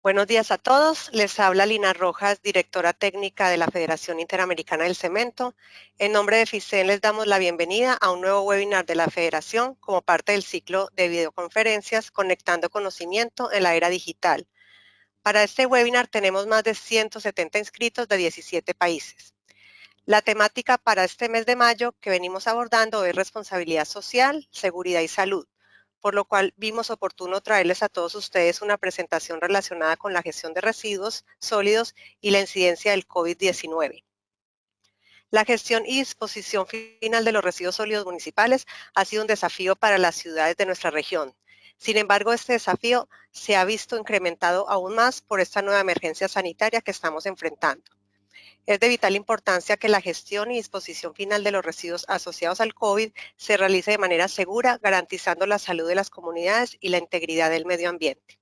Buenos días a todos. Les habla Lina Rojas, directora técnica de la Federación Interamericana del Cemento. En nombre de FICEN les damos la bienvenida a un nuevo webinar de la Federación como parte del ciclo de videoconferencias Conectando Conocimiento en la Era Digital. Para este webinar tenemos más de 170 inscritos de 17 países. La temática para este mes de mayo que venimos abordando es responsabilidad social, seguridad y salud, por lo cual vimos oportuno traerles a todos ustedes una presentación relacionada con la gestión de residuos sólidos y la incidencia del COVID-19. La gestión y disposición final de los residuos sólidos municipales ha sido un desafío para las ciudades de nuestra región. Sin embargo, este desafío se ha visto incrementado aún más por esta nueva emergencia sanitaria que estamos enfrentando. Es de vital importancia que la gestión y disposición final de los residuos asociados al COVID se realice de manera segura, garantizando la salud de las comunidades y la integridad del medio ambiente.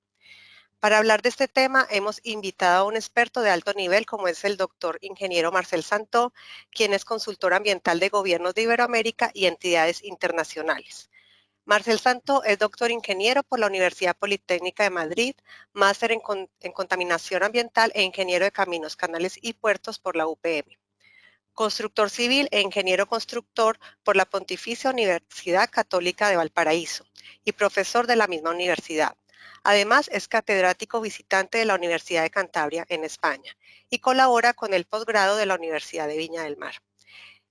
Para hablar de este tema, hemos invitado a un experto de alto nivel, como es el doctor ingeniero Marcel Santó, quien es consultor ambiental de gobiernos de Iberoamérica y entidades internacionales. Marcel Santó es doctor ingeniero por la Universidad Politécnica de Madrid, máster en contaminación ambiental e ingeniero de caminos, canales y puertos por la UPM. Constructor civil e ingeniero constructor por la Pontificia Universidad Católica de Valparaíso y profesor de la misma universidad. Además, es catedrático visitante de la Universidad de Cantabria en España y colabora con el posgrado de la Universidad de Viña del Mar.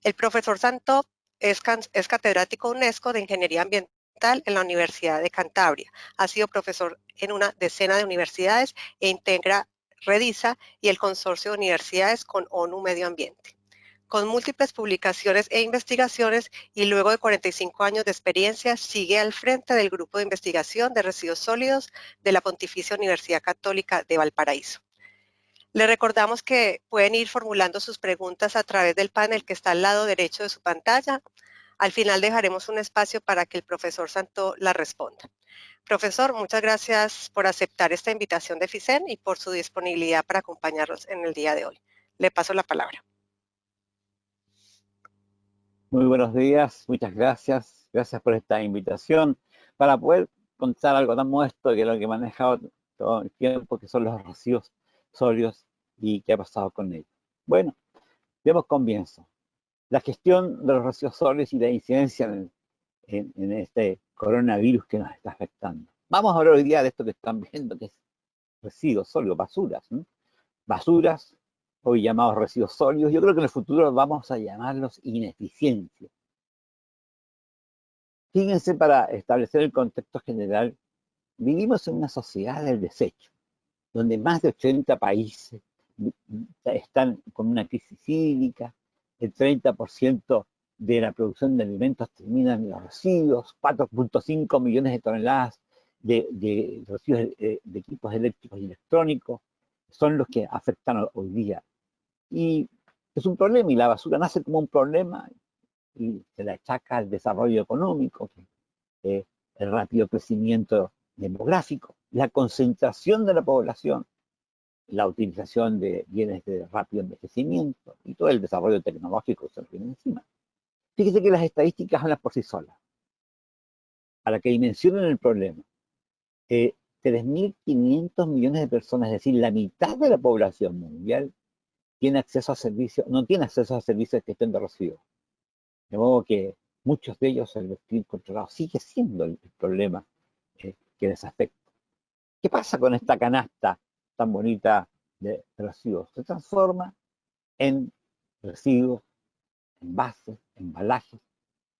El profesor Santó es catedrático UNESCO de Ingeniería Ambiental en la Universidad de Cantabria. Ha sido profesor en una decena de universidades e integra REDISA y el consorcio de universidades con ONU Medio Ambiente. Con múltiples publicaciones e investigaciones y luego de 45 años de experiencia, sigue al frente del Grupo de Investigación de Residuos Sólidos de la Pontificia Universidad Católica de Valparaíso. Les recordamos que pueden ir formulando sus preguntas a través del panel que está al lado derecho de su pantalla. Al final dejaremos un espacio para que el profesor Santó la responda. Profesor, muchas gracias por aceptar esta invitación de FICEN y por su disponibilidad para acompañarnos en el día de hoy. Le paso la palabra. Muy buenos días, muchas gracias. Gracias por esta invitación para poder contar algo tan modesto que es lo que he manejado todo el tiempo, que son los residuos sólidos y qué ha pasado con ellos. Bueno, demos comienzo. La gestión de los residuos sólidos y la incidencia en este coronavirus que nos está afectando. Vamos a hablar hoy día de esto que están viendo, que es residuos sólidos, basuras, ¿no? Basuras, hoy llamados residuos sólidos. Yo creo que en el futuro vamos a llamarlos ineficiencias. Fíjense, para establecer el contexto general, vivimos en una sociedad del desecho, donde más de 80 países están con una crisis hídrica, el 30% de la producción de alimentos termina en los residuos, 4.5 millones de toneladas de residuos de equipos eléctricos y electrónicos son los que afectan hoy día. Y es un problema, y la basura nace como un problema y se le achaca al desarrollo económico, el rápido crecimiento demográfico, la concentración de la población, la utilización de bienes de rápido envejecimiento y todo el desarrollo tecnológico que se nos viene encima. Fíjese que las estadísticas hablan por sí solas. Para que dimensionen el problema, 3.500 millones de personas, es decir, la mitad de la población mundial, tiene acceso a servicios, no tiene acceso a servicios de gestión de residuos. De modo que muchos de ellos, el vertido incontrolado sigue siendo el problema que les afecta. ¿Qué pasa con esta canasta tan bonita de residuos? Se transforma en residuos, envases, embalajes,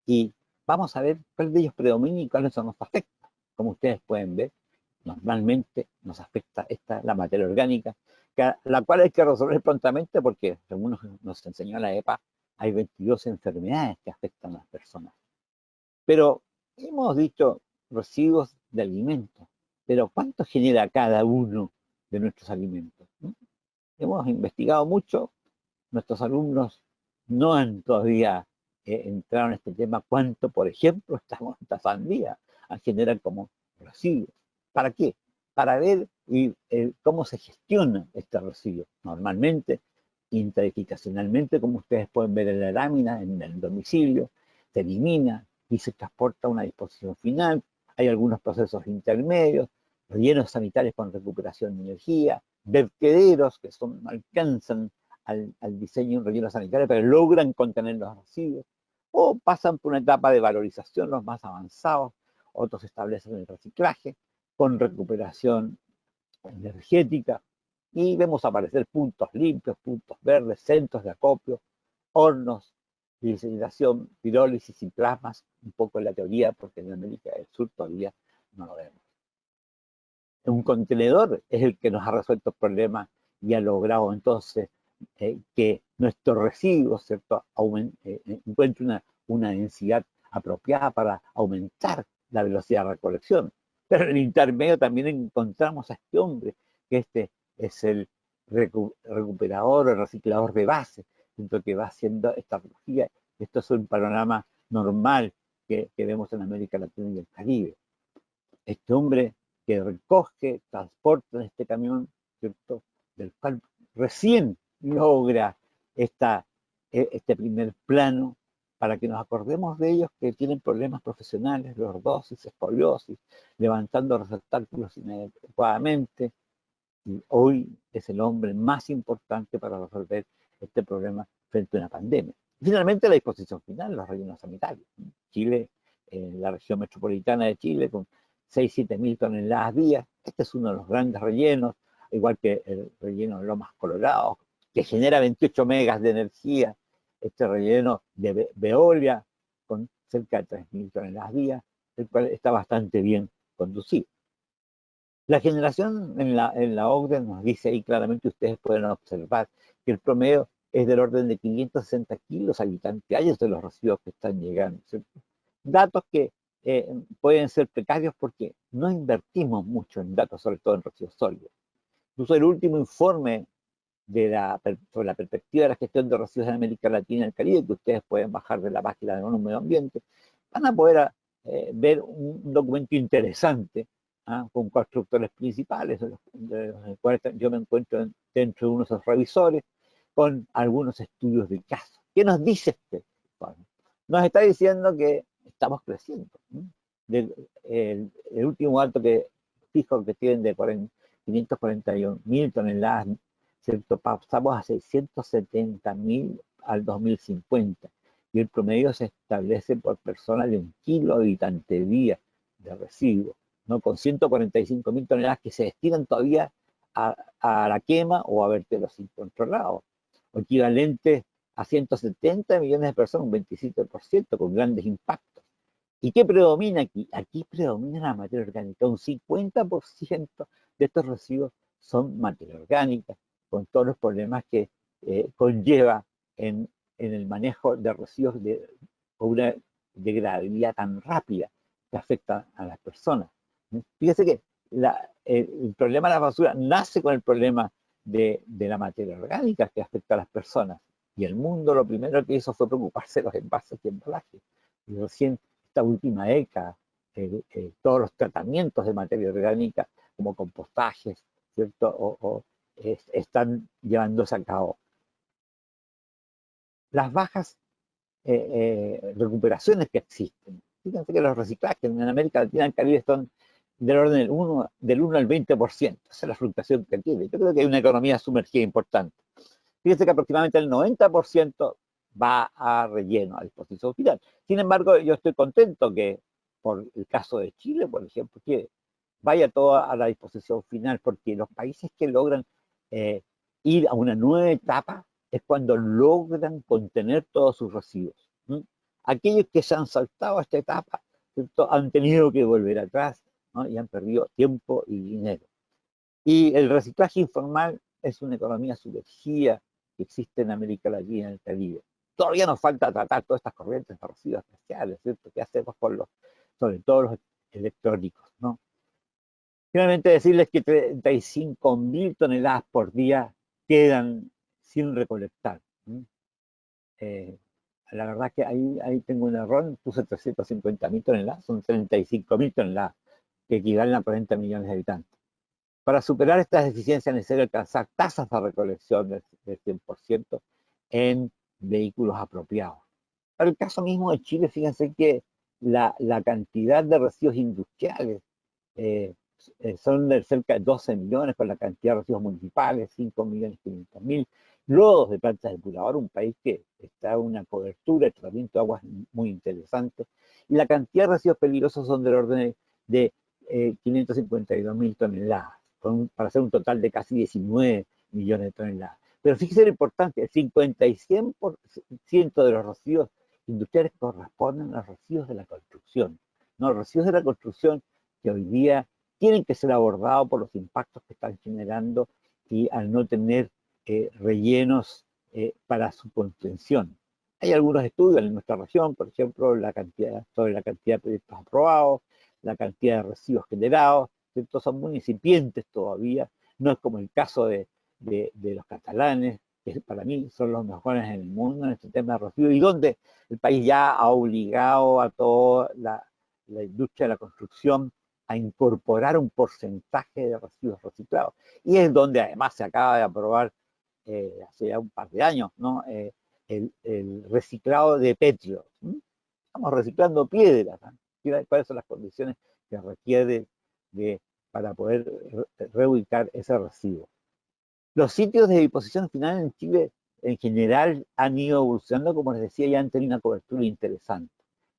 y vamos a ver cuál de ellos predomina y cuál nos afecta. Como ustedes pueden ver, normalmente nos afecta la materia orgánica, la cual hay que resolver prontamente porque, según nos enseñó la EPA, hay 22 enfermedades que afectan a las personas. Pero hemos dicho residuos de alimentos, pero ¿cuánto genera cada uno de nuestros alimentos? Hemos investigado mucho, nuestros alumnos no han todavía entrado en este tema, cuánto, por ejemplo, esta sandía genera como residuos. ¿Para qué? Para ver cómo se gestiona este residuo. Normalmente, intraedificacionalmente, como ustedes pueden ver en la lámina, en el domicilio, se elimina y se transporta a una disposición final. Hay algunos procesos intermedios, rellenos sanitarios con recuperación de energía, vertederos que alcanzan al diseño de un relleno sanitario, pero logran contener los residuos, o pasan por una etapa de valorización los más avanzados, otros establecen el reciclaje con recuperación energética, y vemos aparecer puntos limpios, puntos verdes, centros de acopio, hornos de incineración, pirólisis y plasmas, un poco en la teoría, porque en América del Sur todavía no lo vemos. Un contenedor es el que nos ha resuelto el problema y ha logrado entonces que nuestros residuos, ¿cierto?, encuentren una densidad apropiada para aumentar la velocidad de recolección. Pero en el intermedio también encontramos a este hombre, que este es el recuperador o reciclador de base, que va haciendo esta tecnología. Esto es un panorama normal que vemos en América Latina y el Caribe. Este hombre que recoge, transporta en este camión, ¿cierto?, del cual recién logra este primer plano, para que nos acordemos de ellos que tienen problemas profesionales, lordosis, escoliosis, levantando receptáculos inadecuadamente, y hoy es el hombre más importante para resolver este problema frente a una pandemia. Finalmente, la disposición final, los rellenos sanitarios. Chile, la región metropolitana de Chile, con 6-7 mil toneladas día. Este es uno de los grandes rellenos, igual que el relleno de Lomas Colorado, que genera 28 megas de energía. Este relleno de Veolia, con cerca de 3.000 toneladas día, el cual está bastante bien conducido. La generación en la OCDE nos dice ahí claramente, ustedes pueden observar que el promedio es del orden de 560 kilos habitante años de los residuos que están llegando, ¿cierto? Datos que pueden ser precarios porque no invertimos mucho en datos, sobre todo en residuos sólidos. Incluso el último informe sobre la perspectiva de la gestión de residuos en América Latina y el Caribe, que ustedes pueden bajar de la página de ONU Medio Ambiente, van a poder ver un documento interesante, con constructores principales, de los cuales yo me encuentro dentro de uno de esos revisores, con algunos estudios de caso. ¿Qué nos dice este informe? Nos está diciendo que estamos creciendo. El último dato que fijo que tienen de 541.000 toneladas, ¿cierto?, pasamos a 670.000 al 2050, y el promedio se establece por persona de 1 kilo habitante día de residuos, ¿no?, con 145.000 toneladas que se destinan todavía a la quema o a vertederos incontrolados, o equivalente a 170 millones de personas, un 27%, con grandes impactos. ¿Y qué predomina aquí? Aquí predomina la materia orgánica. Un 50% de estos residuos son materia orgánica, con todos los problemas que conlleva en el manejo de residuos con una degradabilidad tan rápida que afecta a las personas. Fíjese que el problema de la basura nace con el problema de la materia orgánica que afecta a las personas. Y el mundo lo primero que hizo fue preocuparse de los envases y embalajes. Y recién esta última década, todos los tratamientos de materia orgánica, como compostajes, ¿cierto?, están llevándose a cabo. Las bajas recuperaciones que existen. Fíjense que los reciclajes en América Latina y el Caribe están del orden del 1 al 20%. Esa es la fluctuación que tiene. Yo creo que hay una economía sumergida importante. Fíjense que aproximadamente el 90% va a relleno, a disposición final. Sin embargo, yo estoy contento que, por el caso de Chile, por ejemplo, que vaya todo a la disposición final, porque los países que logran ir a una nueva etapa es cuando logran contener todos sus residuos. Aquellos que se han saltado a esta etapa, ¿cierto?, han tenido que volver atrás, ¿no?, y han perdido tiempo y dinero. Y el reciclaje informal es una economía sumergida que existe en América Latina y en el Caribe. Todavía nos falta tratar todas estas corrientes de residuos especiales, ¿cierto?, ¿qué hacemos con sobre todo los electrónicos, ¿no? Finalmente, decirles que 35.000 toneladas por día quedan sin recolectar. La verdad es que ahí tengo un error, puse 350.000 toneladas, son 35.000 toneladas, que equivalen a 40 millones de habitantes. Para superar estas deficiencias es necesario alcanzar tasas de recolección del 100% en vehículos apropiados. Para el caso mismo de Chile, fíjense que la cantidad de residuos industriales son de cerca de 12 millones con la cantidad de residuos municipales, 5.500.000. Lodos de plantas depuradoras, un país que está en una cobertura de tratamiento de aguas muy interesante. Y la cantidad de residuos peligrosos son del orden de 552.000 toneladas, para hacer un total de casi 19 millones de toneladas. Pero fíjese lo importante, el 50 y 100% de los residuos industriales corresponden a los residuos de la construcción. No, los residuos de la construcción que hoy día tienen que ser abordados por los impactos que están generando y al no tener rellenos para su contención. Hay algunos estudios en nuestra región, por ejemplo, sobre la cantidad de proyectos aprobados, la cantidad de residuos generados, ¿cierto? Son muy incipientes todavía, no es como el caso de los catalanes, que para mí son los mejores en el mundo en este tema de residuos, y donde el país ya ha obligado a toda la industria de la construcción a incorporar un porcentaje de residuos reciclados. Y es donde además se acaba de aprobar hace ya un par de años, ¿no? El reciclado de petrio. Estamos reciclando piedras, ¿no? ¿Cuáles son las condiciones que requiere para poder reubicar ese residuo? Los sitios de disposición final en Chile en general han ido evolucionando, como les decía, ya han tenido una cobertura interesante,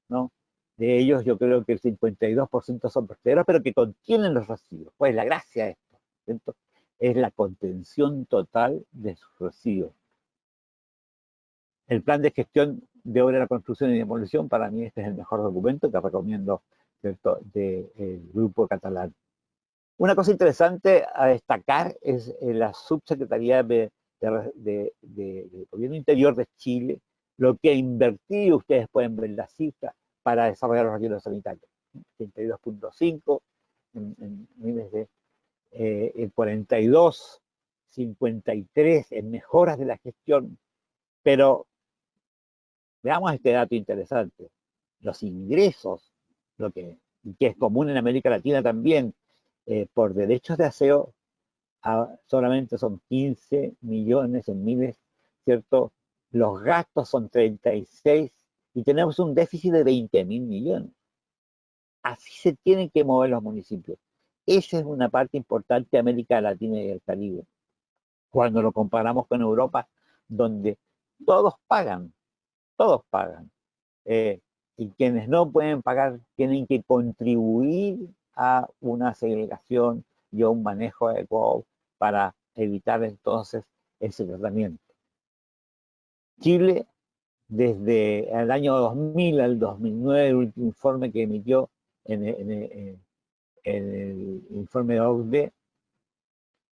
¿no? De ellos yo creo que el 52% son vertederos, pero que contienen los residuos. Pues la gracia de esto, ¿cierto? Es la contención total de sus residuos. El plan de gestión de obra de la construcción y demolición, para mí este es el mejor documento que recomiendo, ¿cierto?, del grupo catalán. Una cosa interesante a destacar es la Subsecretaría de Gobierno Interior de Chile, lo que ha invertido, ustedes pueden ver la cifra, para desarrollar los rellenos sanitarios. 32.5 en miles de el 42, 53 en mejoras de la gestión, pero veamos este dato interesante. Los ingresos, que es común en América Latina también, por derechos de aseo, solamente son 15 millones en miles, ¿cierto? Los gastos son 36 y tenemos un déficit de 20.000 millones. Así se tienen que mover los municipios. Esa es una parte importante de América Latina y el Caribe. Cuando lo comparamos con Europa, donde todos pagan, todos pagan. Y quienes no pueden pagar tienen que contribuir a una segregación y a un manejo adecuado para evitar entonces ese tratamiento. Chile, desde el año 2000 al 2009, el último informe que emitió en el informe de OCDE,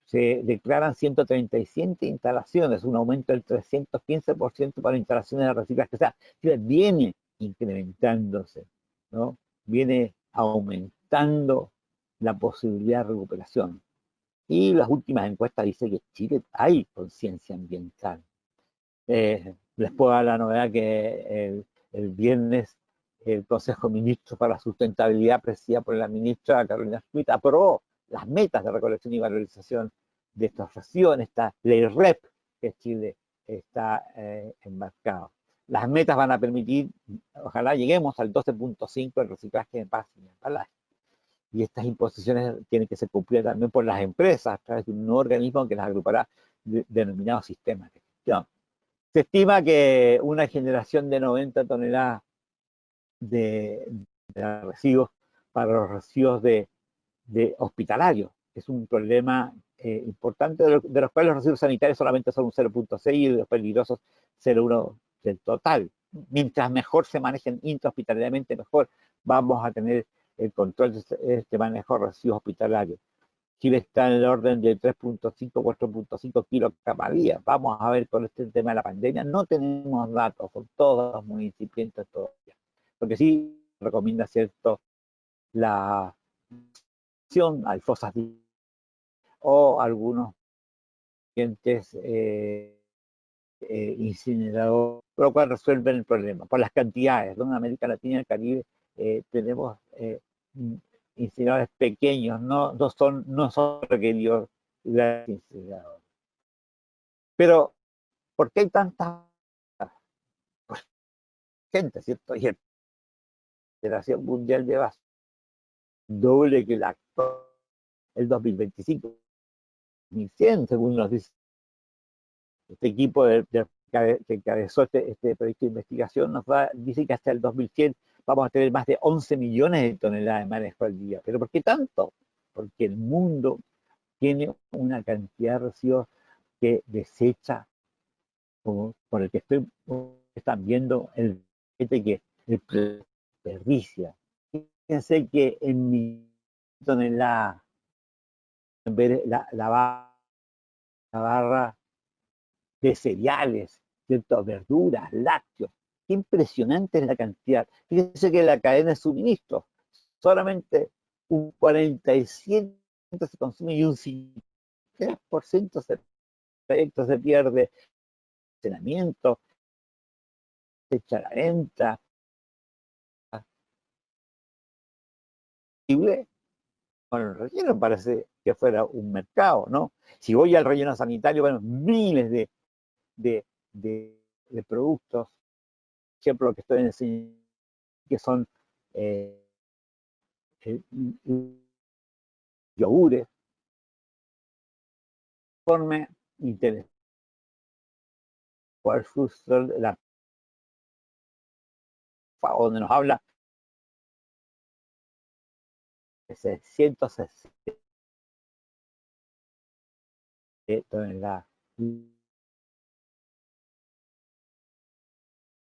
se declaran 137 instalaciones, un aumento del 315% para instalaciones de reciclaje. O sea, viene incrementándose, ¿no? Viene aumentando la posibilidad de recuperación. Y las últimas encuestas dicen que en Chile hay conciencia ambiental. Les puedo dar la novedad que el viernes el Consejo de Ministros para la Sustentabilidad, presidida por la ministra Carolina Schmidt, aprobó las metas de recolección y valorización de estos residuos, esta ley REP que Chile está embarcado. Las metas van a permitir, ojalá lleguemos al 12.5 del reciclaje de envases y embalaje. Y estas imposiciones tienen que ser cumplidas también por las empresas a través de un nuevo organismo que las agrupará denominado sistemas de gestión. Se estima que una generación de 90 toneladas de residuos para los residuos de hospitalarios es un problema importante, de los cuales los residuos sanitarios solamente son un 0.6 y los peligrosos 0.1 del total. Mientras mejor se manejen intrahospitalariamente, mejor vamos a tener el control de este manejo de residuos hospitalarios. Chile está en el orden de 3.5, 4.5 kilos cada día. Vamos a ver con este tema de la pandemia. No tenemos datos, son todos muy incipientes todavía. Lo que sí recomienda, ¿cierto?, la acción, hay fosas o algunos dientes incineradores, lo cual resuelven el problema. Por las cantidades, ¿no? En América Latina y el Caribe tenemos incineradores pequeños, no son requeridos grandes incineradores. Pero, ¿por qué hay tanta gente, cierto? Y la Federación Mundial de Basura, doble que la actual, el 2025, 2100, según nos dice este equipo que encabezó este proyecto de investigación, dice que hasta el 2100 vamos a tener más de 11 millones de toneladas de manejo al día. ¿Pero por qué tanto? Porque el mundo tiene una cantidad de residuos que desecha, como por el que están viendo que el desperdicia. Fíjense que en mi tonelada, en vez de la barra de cereales, ¿cierto? Verduras, lácteos. Qué impresionante es la cantidad. Fíjense que la cadena de suministro, solamente un 47% se consume y un 53% se pierde. Almacenamiento, se echa a la venta. Bueno, el relleno parece que fuera un mercado, ¿no? Si voy al relleno sanitario, bueno, miles de, de productos, por ejemplo, lo que estoy enseñando, que son eh, eh, yogures, forma interesante, donde nos habla de 660 toneladas.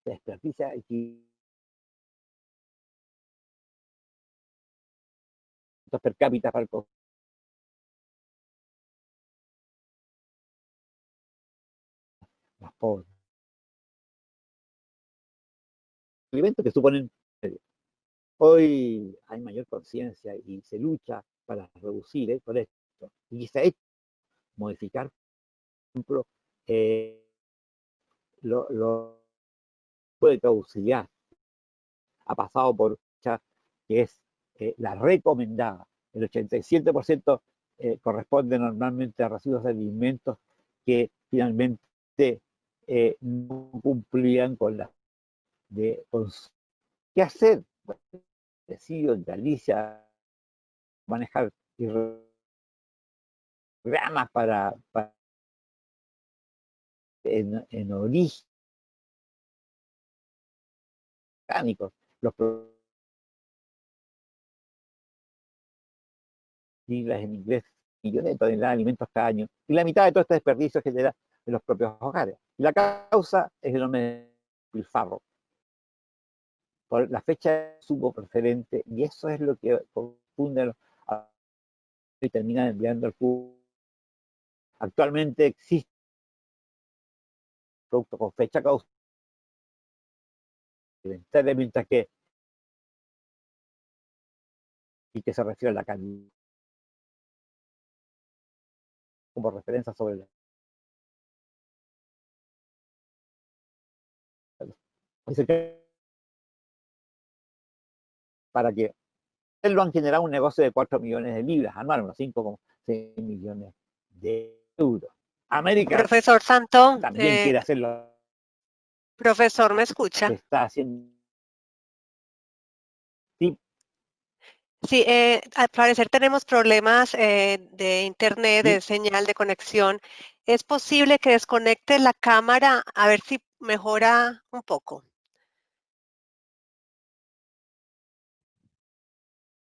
Se desperdicia aquí per cápita para el más pobres. Alimentos que suponen. Hoy hay mayor conciencia y se lucha para reducir por esto. Y se ha hecho modificar, por ejemplo, lo de caducidad. Ha pasado por que es la recomendada. El 87% corresponde normalmente a residuos de alimentos que finalmente no cumplían con la de consumo. ¿Qué hacer? Bueno, decido en Galicia manejar programas para en origen orgánicos, los siglas en inglés, millones de toneladas de alimentos cada año, y la mitad de todo este desperdicio se genera en los propios hogares. Y la causa es el enorme pilfarro, por la fecha de consumo preferente, y eso es lo que confunde y termina enviando al público. Actualmente existe productos con fecha causa, mientras que, y que se refiere a la calidad como referencia sobre la. Dice que para que él lo han generado un negocio de 4 millones de libras anuales, unos 5,6 millones de euros. América Profesor Santo, también quiere hacerlo, profesor, ¿me se escucha? está haciendo. Sí, Sí, al parecer tenemos problemas de internet, de sí, señal, de conexión. ¿Es posible que desconecte la cámara a ver si mejora un poco?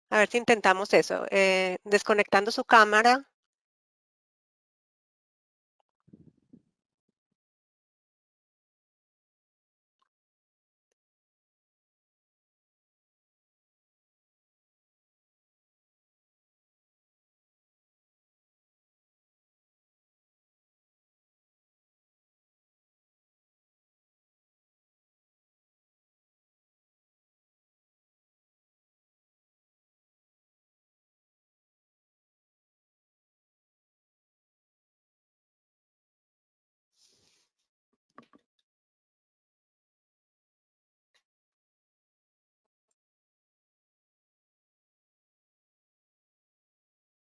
A ver si intentamos eso. Desconectando su cámara.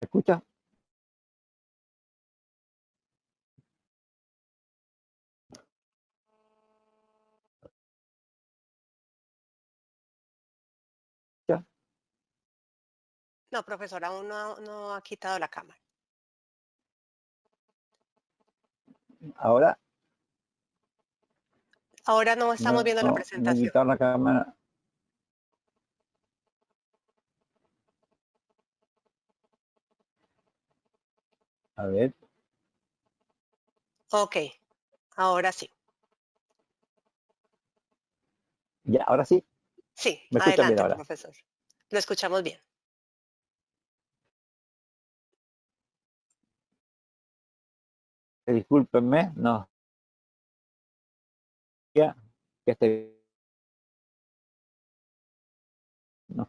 ¿me escucha? ¿Ya? No, profesor, aún no ha quitado la cámara. Ahora Ahora no estamos viendo la no he presentación. quitado la cámara. A ver, Ok, ahora sí. ya, ahora sí. Sí, ¿Me escuchan bien adelante, ahora? profesor. Lo escuchamos bien. Discúlpenme, no, ya, que no,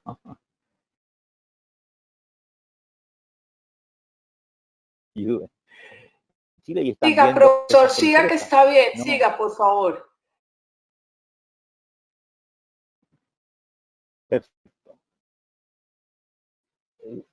ayuda. Chile y están Siga, viendo profesor, esas siga que empresas. está bien, No, siga, por favor. perfecto. Eh,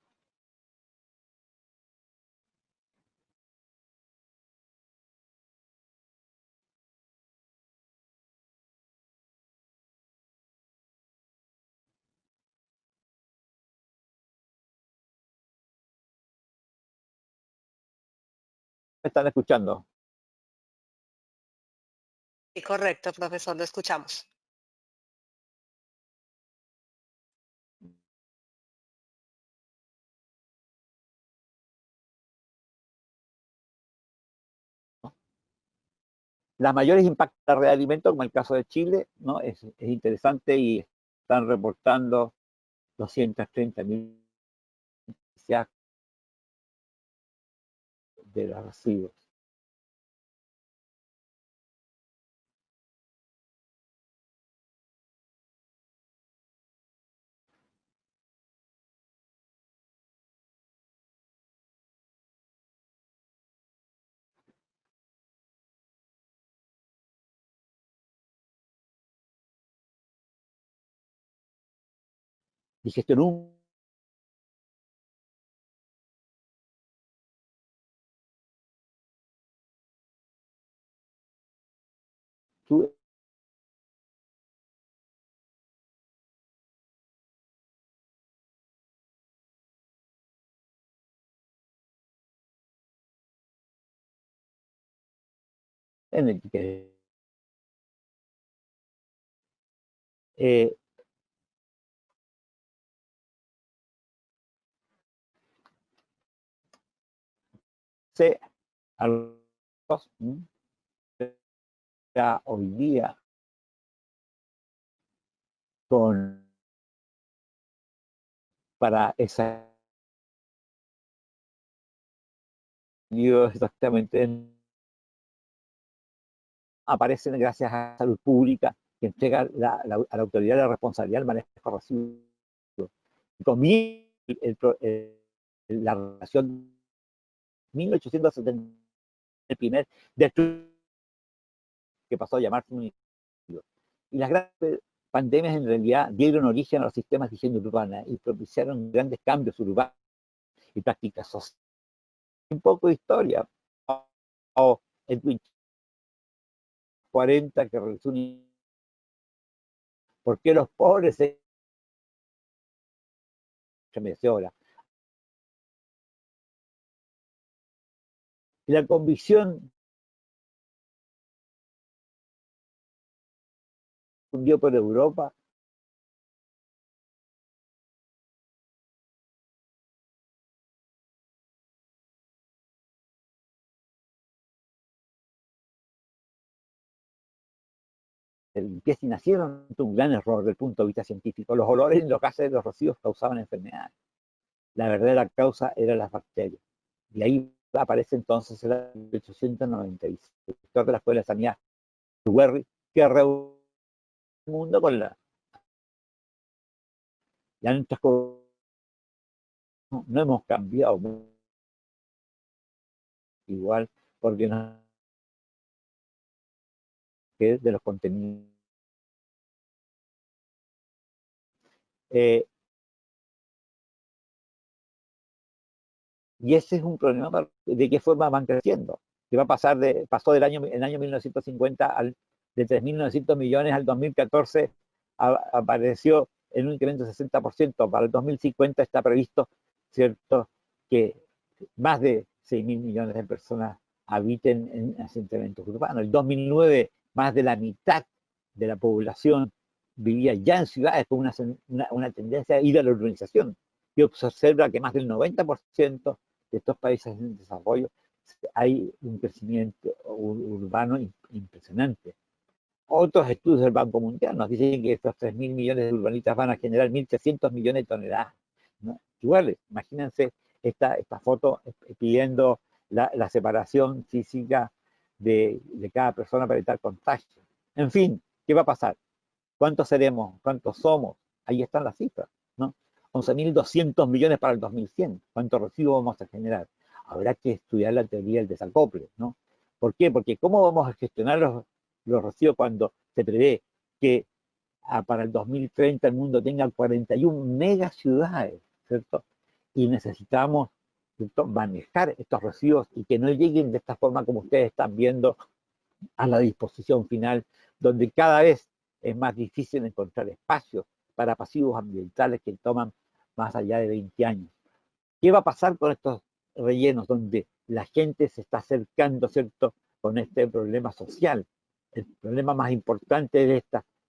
¿Me están escuchando? Sí, correcto, profesor, lo escuchamos. Las mayores impactos de la red de alimentos, como el caso de Chile, ¿no? Es interesante y están reportando 230.000 de los residuos. Digestión 1, en el que eh, se a los, ya hoy día con para esa exactamente aparecen gracias a salud pública que entrega a la autoridad la responsabilidad del manejo de residuos. Y conmigo la relación 1870, el primer destructor que pasó a llamarse municipio. Y las grandes pandemias en realidad dieron origen a los sistemas de higiene urbana y propiciaron grandes cambios urbanos y prácticas sociales. Un poco de historia. O Edwin 40 que realizó un... ¿Por qué los pobres se estremeció ahora? Y la convicción fundió por Europa. Limpieza y nacieron un gran error desde el punto de vista científico. Los olores y los gases de los residuos causaban enfermedades. La verdadera causa eran las bacterias. Y ahí aparece entonces el año 1896, el director de la Escuela de Sanidad, Werry, que reúne el mundo con la... Ya no hemos cambiado igual porque no es de los contenidos. Eh, y ese es un problema de qué forma van creciendo. Que va a pasar pasó el año 1950 de 3.900 millones al 2014 apareció en un incremento del 60%. Para el 2050 está previsto, ¿cierto?, que más de 6.000 millones de personas habiten en asentamientos urbanos. En el 2009, más de la mitad de la población vivía ya en ciudades con una tendencia a ir a la urbanización. Y observa que más del 90% de estos países en desarrollo hay un crecimiento urbano impresionante. Otros estudios del Banco Mundial nos dicen que estos 3.000 millones de urbanitas van a generar 1.300 millones de toneladas, ¿no? Igual, imagínense esta foto pidiendo la separación física de cada persona para evitar contagio. En fin, ¿qué va a pasar? ¿Cuántos seremos? ¿Cuántos somos? Ahí están las cifras, ¿no? 11.200 millones para el 2100. ¿Cuántos residuos vamos a generar? Habrá que estudiar la teoría del desacople, ¿no? ¿Por qué? Porque ¿cómo vamos a gestionar los residuos cuando se prevé que para el 2030 el mundo tenga 41 megaciudades, ¿cierto? Y necesitamos, ¿cierto?, manejar estos residuos y que no lleguen de esta forma como ustedes están viendo a la disposición final, donde cada vez es más difícil encontrar espacios para pasivos ambientales que toman más allá de 20 años. ¿Qué va a pasar con estos rellenos donde la gente se está acercando, ¿cierto?, con este problema social? El problema más importante de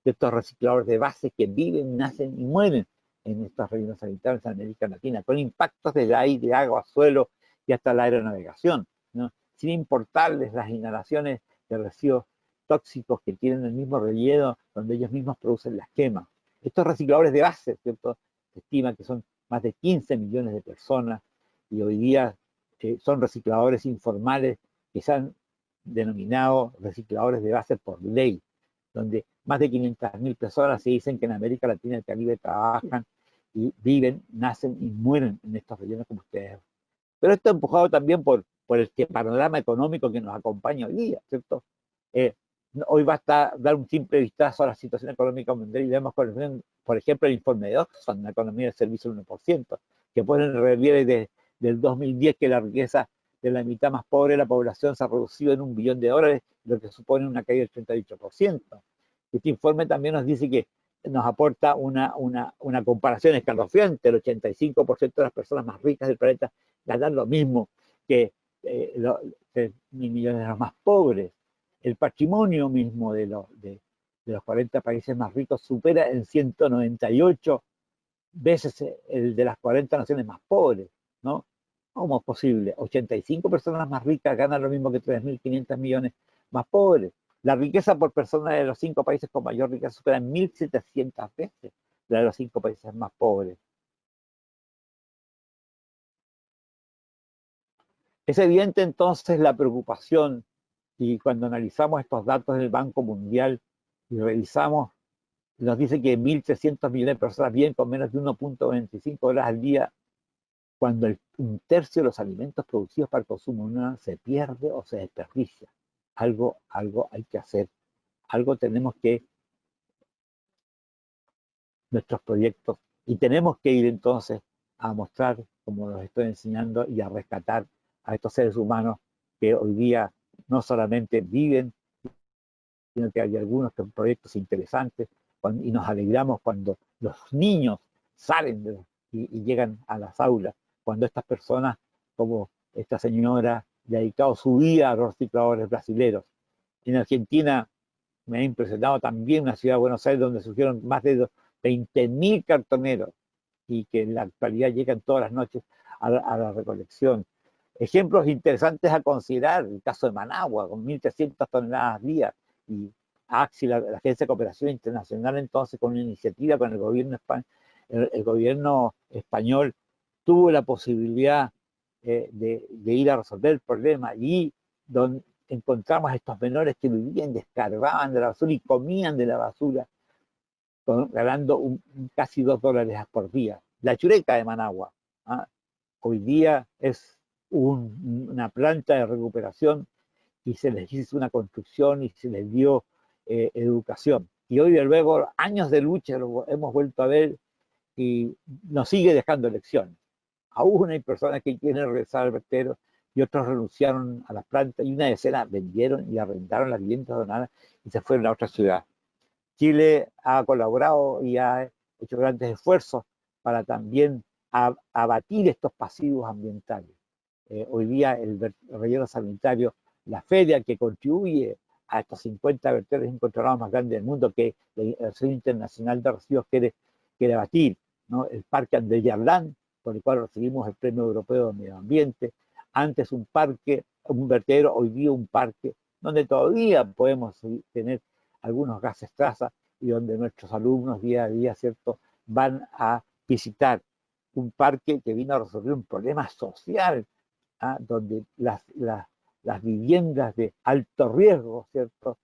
estos recicladores de base que viven, nacen y mueren en estos rellenos sanitarios en América Latina, con impactos del aire, agua, suelo y hasta la aeronavegación, ¿no? Sin importarles las inhalaciones de residuos tóxicos que tienen el mismo relleno donde ellos mismos producen las quemas. Estos recicladores de base, ¿cierto?, se estima que son más de 15 millones de personas y hoy día son recicladores informales que se han denominado recicladores de base por ley, donde más de 500.000 personas se dicen que en América Latina y el Caribe trabajan y viven, nacen y mueren en estos rellenos como ustedes. Pero esto empujado también por el panorama económico que nos acompaña hoy día, ¿cierto? Hoy basta dar un simple vistazo a la situación económica mundial y vemos, por ejemplo, el informe de Oxfam, una economía de servicio del 1%, que pone en relieve del 2010 que la riqueza de la mitad más pobre de la población se ha reducido en $1 billón, lo que supone una caída del 38%. Este informe también nos dice que nos aporta una comparación escalofriante. El 85% de las personas más ricas del planeta ganan lo mismo que los millones de los más pobres. El patrimonio mismo de los 40 países más ricos supera en 198 veces el de las 40 naciones más pobres, ¿no? ¿Cómo es posible? 85 personas más ricas ganan lo mismo que 3.500 millones más pobres. La riqueza por persona de los 5 países con mayor riqueza supera 1.700 veces la de los 5 países más pobres. Es evidente entonces la preocupación, y cuando analizamos estos datos del Banco Mundial y revisamos, nos dice que 1.300 millones de personas viven con menos de 1.25 horas al día, cuando un tercio de los alimentos producidos para el consumo humano se pierde o se desperdicia. Algo hay que hacer, algo tenemos que, nuestros proyectos, y tenemos que ir entonces a mostrar, como los estoy enseñando, y a rescatar a estos seres humanos que hoy día no solamente viven, sino que hay algunos proyectos interesantes, y nos alegramos cuando los niños salen y llegan a las aulas, cuando estas personas, como esta señora, le ha dedicado su vida a los recicladores brasileños. En Argentina me ha impresionado también una ciudad de Buenos Aires donde surgieron más de 20.000 cartoneros y que en la actualidad llegan todas las noches a la recolección. Ejemplos interesantes a considerar, el caso de Managua, con 1.300 toneladas al día, y AXI, la Agencia de Cooperación Internacional, entonces con una iniciativa con el gobierno español, tuvo la posibilidad de ir a resolver el problema, y donde encontramos a estos menores que vivían, descargaban de la basura y comían de la basura, ganando casi $2 por día. La Chureca de Managua, ¿ah? Hoy día es una planta de recuperación y se les hizo una construcción y se les dio educación. Y hoy, luego, años de lucha, lo hemos vuelto a ver y nos sigue dejando lecciones. Aún hay personas que quieren regresar al vertedero y otros renunciaron a las plantas y una decena vendieron y arrendaron las viviendas donadas y se fueron a otra ciudad. Chile ha colaborado y ha hecho grandes esfuerzos para también abatir estos pasivos ambientales. Hoy día el relleno sanitario, la feria que contribuye a estos 50 vertederos incontrolados más grandes del mundo que la Asociación Internacional de Residuos quiere abatir, ¿no? El Parque André Yarlán, por el cual recibimos el Premio Europeo de Medio Ambiente, antes un vertedero, hoy día un parque, donde todavía podemos tener algunos gases traza y donde nuestros alumnos día a día, ¿cierto?, van a visitar un parque que vino a resolver un problema social, donde las viviendas de alto riesgo, ¿cierto?,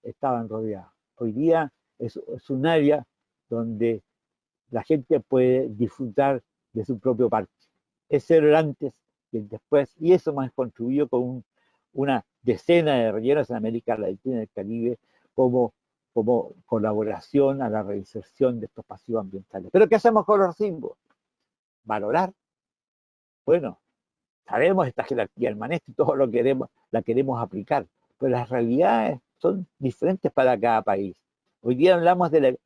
estaban rodeadas. Hoy día es un área donde la gente puede disfrutar de su propio parque. Ese era el antes y el después, y eso más contribuyó con una decena de rellenos en América Latina y el Caribe como colaboración a la reinserción de estos pasivos ambientales. ¿Pero qué hacemos con los residuos? Valorar. Bueno, sabemos esta jerarquía del manejo y todo la queremos aplicar, pero las realidades son diferentes para cada país. Hoy día hablamos de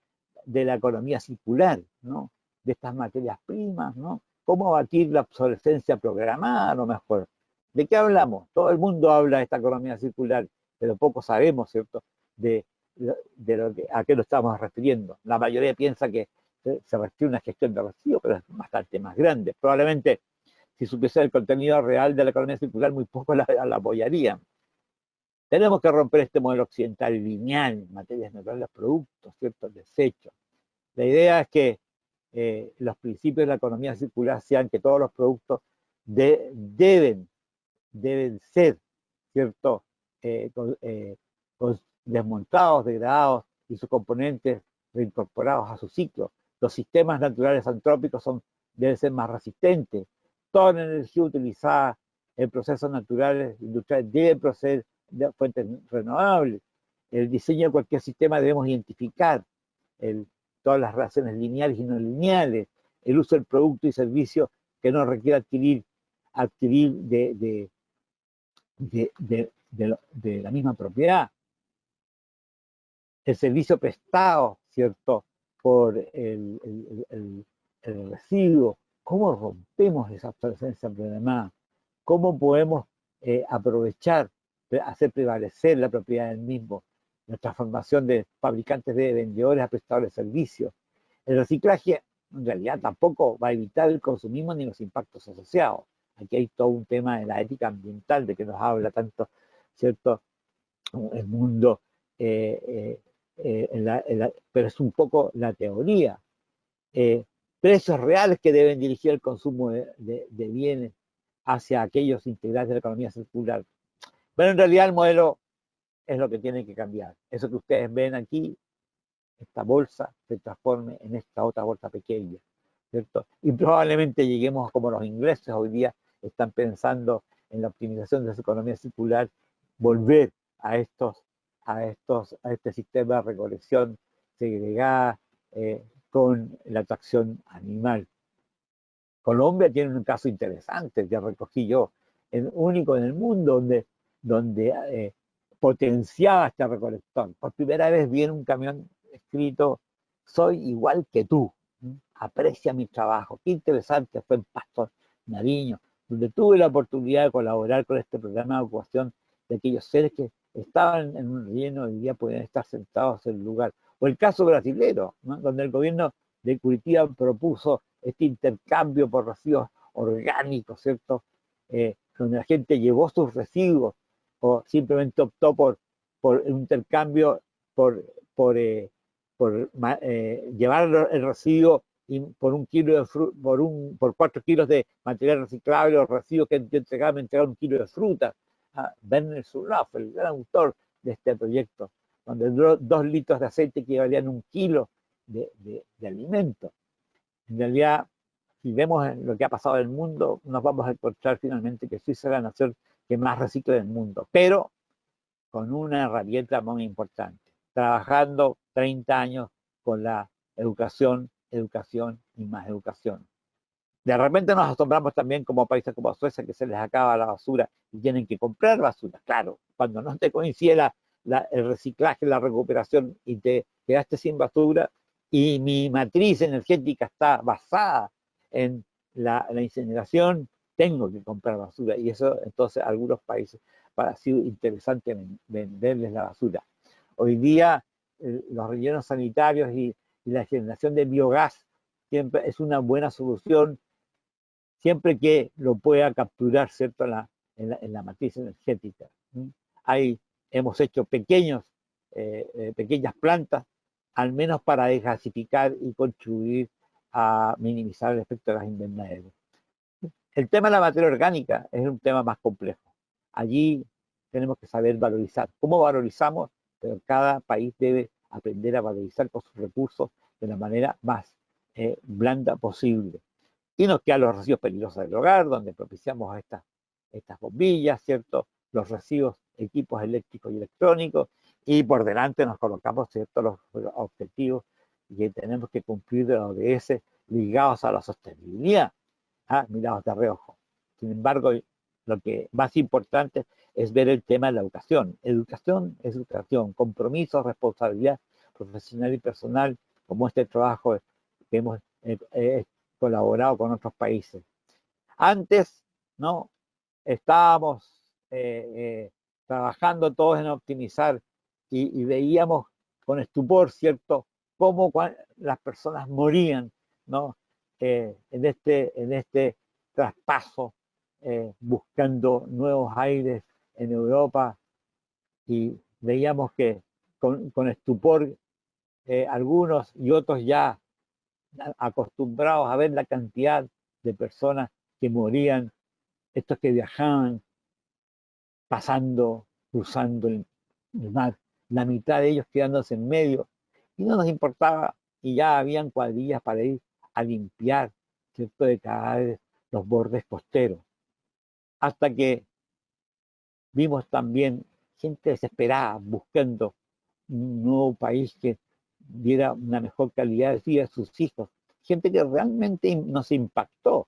la economía circular, ¿no?, de estas materias primas, ¿no? ¿Cómo abatir la obsolescencia programada a lo mejor? ¿De qué hablamos? Todo el mundo habla de esta economía circular, pero poco sabemos, ¿cierto?, a qué lo estamos refiriendo. La mayoría piensa que se refiere a una gestión de residuos, pero es bastante más grande. Probablemente, si supiese el contenido real de la economía circular, muy poco la apoyarían. Tenemos que romper este modelo occidental lineal, materias naturales, productos, ¿cierto?, desechos. La idea es que los principios de la economía circular sean que todos los productos deben ser, ¿cierto?, desmontados, degradados y sus componentes reincorporados a su ciclo. Los sistemas naturales antrópicos deben ser más resistentes. Toda la energía utilizada en procesos naturales industriales debe proceder de fuentes renovables. El diseño de cualquier sistema debemos identificar todas las relaciones lineales y no lineales, el uso del producto y servicio que no requiere adquirir de la misma propiedad, el servicio prestado, ¿cierto?, por el residuo. ¿Cómo rompemos esa obsolescencia programada? ¿Cómo podemos aprovechar, hacer prevalecer la propiedad del mismo? La transformación de fabricantes de vendedores a prestadores de servicios. El reciclaje en realidad tampoco va a evitar el consumismo ni los impactos asociados. Aquí hay todo un tema de la ética ambiental de que nos habla tanto, ¿cierto?, el mundo, pero es un poco la teoría. Precios reales que deben dirigir el consumo de bienes hacia aquellos integrantes de la economía circular. Pero en realidad el modelo es lo que tiene que cambiar. Eso que ustedes ven aquí, esta bolsa, se transforme en esta otra bolsa pequeña, ¿cierto? Y probablemente lleguemos como los ingleses hoy día están pensando en la optimización de su economía circular, volver a este sistema de recolección segregada con la tracción animal. Colombia tiene un caso interesante que recogí yo, el único en el mundo donde potenciaba este recolector. Por primera vez vi en un camión escrito: soy igual que tú, aprecia mi trabajo. Qué interesante fue en Pastor Nariño, donde tuve la oportunidad de colaborar con este programa de ocupación de aquellos seres que estaban en un relleno y hoy día podían estar sentados en el lugar. O el caso brasilero, ¿no?, donde el gobierno de Curitiba propuso este intercambio por residuos orgánicos, ¿cierto? Donde la gente llevó sus residuos o simplemente optó por un intercambio, por llevar el residuo y por 4 kilos de material reciclable o residuos que yo entregaba, me entregaron 1 kilo de fruta. Werner Surlauf, el gran autor de este proyecto, donde 2 litros de aceite equivalían a 1 kilo de alimento. En realidad, si vemos lo que ha pasado en el mundo, nos vamos a encontrar finalmente que Suiza es la nación que más recicla del mundo, pero con una herramienta muy importante, trabajando 30 años con la educación y más educación. De repente nos asombramos también como países como Suecia, que se les acaba la basura y tienen que comprar basura. Claro, cuando no te coincide el reciclaje, la recuperación y te quedaste sin basura, y mi matriz energética está basada en la incineración, tengo que comprar basura. Y eso, entonces, a algunos países ha sido interesante venderles la basura. Hoy día, los rellenos sanitarios y la generación de biogás siempre es una buena solución, siempre que lo pueda capturar, ¿cierto?, en la matriz energética. Hemos hecho pequeñas plantas, al menos para desgasificar y contribuir a minimizar el efecto de las invernaderos. El tema de la materia orgánica es un tema más complejo. Allí tenemos que saber valorizar. ¿Cómo valorizamos? Pero cada país debe aprender a valorizar con sus recursos de la manera más blanda posible. Y nos quedan los residuos peligrosos del hogar, donde propiciamos estas bombillas, ¿cierto? Los residuos, equipos eléctricos y electrónicos, y por delante nos colocamos, ¿cierto?, los objetivos que tenemos que cumplir de la ODS ligados a la sostenibilidad, mirados de reojo. Sin embargo, lo que más importante es ver el tema de la educación. Educación es educación, compromiso, responsabilidad profesional y personal, como este trabajo que hemos colaborado con otros países. Antes, ¿no?, estábamos trabajando todos en optimizar y veíamos con estupor, ¿cierto?, cómo las personas morían, ¿no?, en este traspaso, buscando nuevos aires en Europa, y veíamos que con estupor algunos y otros ya acostumbrados a ver la cantidad de personas que morían, estos que viajaban pasando, cruzando el mar, la mitad de ellos quedándose en medio, y no nos importaba, y ya habían cuadrillas para ir a limpiar, ¿cierto?, de cadáveres los bordes costeros. Hasta que vimos también gente desesperada buscando un nuevo país que diera una mejor calidad de vida a sus hijos, gente que realmente nos impactó,